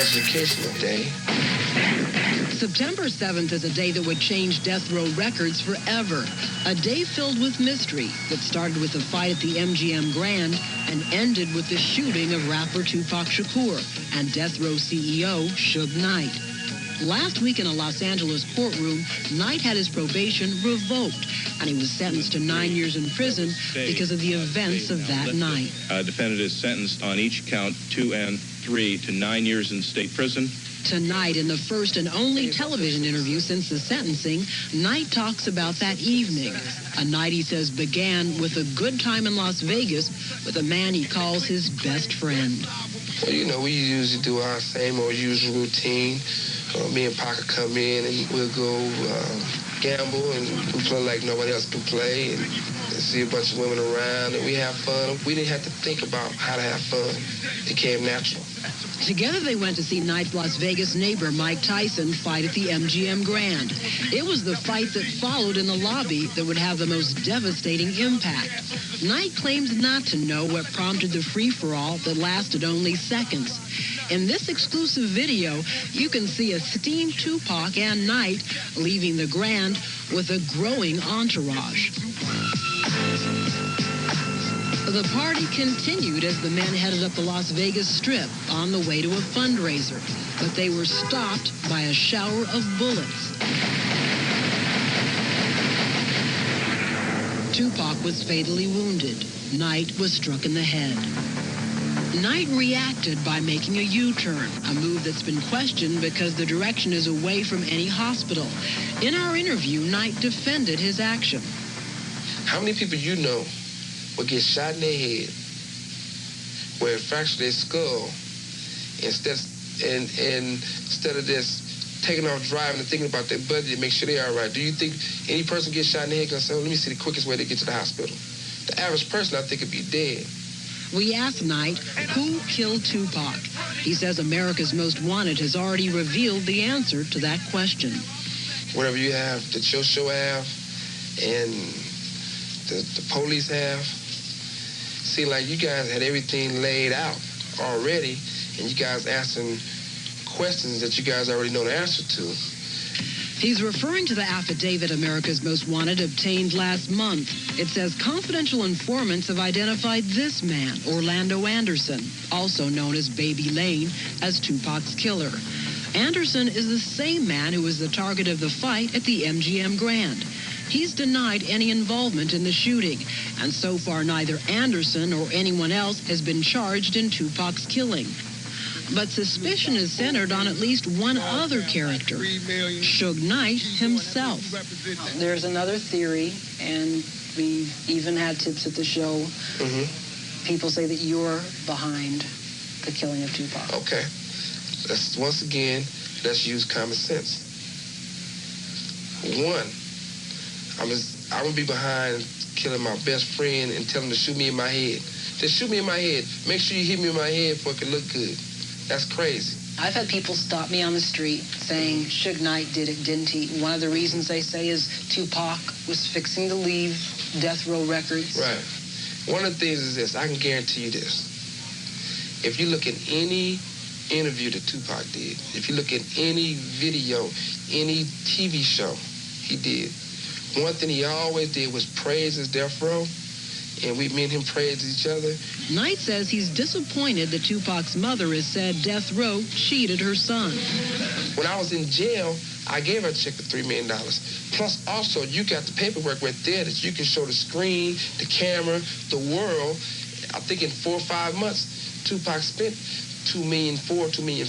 educational day. September 7th is a day that would change death row records forever. A day filled with mystery that started with a fight at the MGM Grand and ended with the shooting of rapper Tupac Shakur and death row CEO Suge Knight. Last week in a Los Angeles courtroom, Knight had his probation revoked, and he was sentenced to 9 years in prison because of the events of that night. Defendant is sentenced on each count 2 and 3 to 9 years in state prison. Tonight, in the first and only television interview since the sentencing, Knight talks about that evening. A night he says began with a good time in Las Vegas with a man he calls his best friend. Well, you know, we usually do our same old usual routine. Me and Pac come in and we'll go gamble and we play like nobody else can play and see a bunch of women around and we have fun. We didn't have to think about how to have fun. It came natural. Together they went to see Knight's Las Vegas neighbor Mike Tyson fight at the MGM Grand. It was the fight that followed in the lobby that would have the most devastating impact. Knight claims not to know what prompted the free-for-all that lasted only seconds. In this exclusive video, you can see a steamed Tupac and Knight leaving the Grand with a growing entourage. The party continued as the men headed up the Las Vegas Strip on the way to a fundraiser, but they were stopped by a shower of bullets. Tupac was fatally wounded. Knight was struck in the head. Knight reacted by making a U-turn, a move that's been questioned because the direction is away from any hospital. In our interview, Knight defended his action. How many people you know would get shot in their head where it fractured their skull instead of just taking off driving and thinking about their budget to make sure they're all right? Do you think any person gets shot in the head gonna say, oh, let me see the quickest way to get to the hospital? The average person, I think, would be dead. We asked Knight who killed Tupac. He says America's Most Wanted has already revealed the answer to that question. Whatever you have, that your show have, and the police have, seem like you guys had everything laid out already, and you guys asking questions that you guys already know the answer to. He's referring to the affidavit America's Most Wanted obtained last month. It says confidential informants have identified this man, Orlando Anderson, also known as Baby Lane, as Tupac's killer. Anderson is the same man who was the target of the fight at the MGM Grand. He's denied any involvement in the shooting, and so far neither Anderson or anyone else has been charged in Tupac's killing. But suspicion is centered on at least one other character, Suge Knight himself. There's another theory, and we even had tips at the show. Mm-hmm. People say that you're behind the killing of Tupac. Okay. Once again, let's use common sense. One, I'm going to be behind killing my best friend and tell him to shoot me in my head. Just shoot me in my head. Make sure you hit me in my head before it can look good. That's crazy. I've had people stop me on the street saying Suge Knight did it, didn't he? One of the reasons they say is Tupac was fixing to leave death row records. Right. One of the things is this. I can guarantee you this. If you look at any interview that Tupac did, if you look at any video, any TV show he did, one thing he always did was praise his death row, and me and him praised each other. Knight says he's disappointed that Tupac's mother has said death row cheated her son. When I was in jail, I gave her a check for $3 million. Plus, also, you got the paperwork right there that you can show the screen, the camera, the world. I think in 4 or 5 months, Tupac spent $2.4 million, $2.5 million.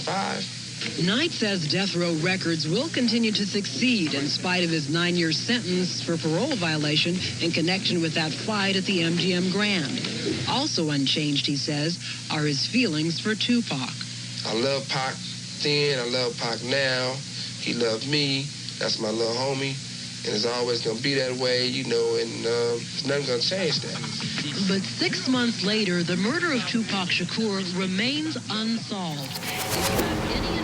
Knight says death row records will continue to succeed in spite of his 9-year sentence for parole violation in connection with that fight at the MGM Grand. Also unchanged, he says, are his feelings for Tupac. I love Pac then, I love Pac now. He loved me. That's my little homie. And it's always going to be that way, you know, and there's nothing going to change that. But 6 months later, the murder of Tupac Shakur remains unsolved. If you have any